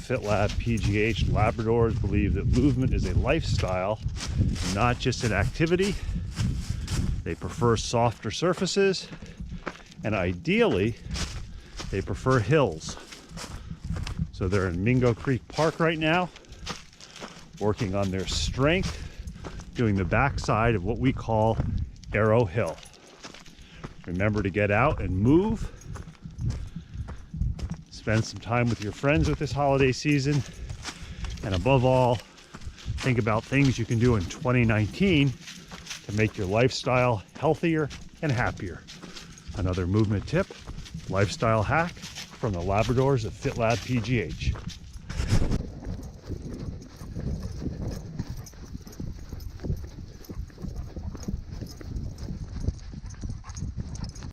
FitLab PGH, Labradors believe that movement is a lifestyle, not just an activity. They prefer softer surfaces, and ideally, they prefer hills. So they're in Mingo Creek Park right now, working on their strength, doing the backside of what we call Aero Hill. Remember to get out and move. Spend some time with your friends with this holiday season. And above all, think about things you can do in 2019 to make your lifestyle healthier and happier. Another movement tip, lifestyle hack from the Labradors of FitLab PGH.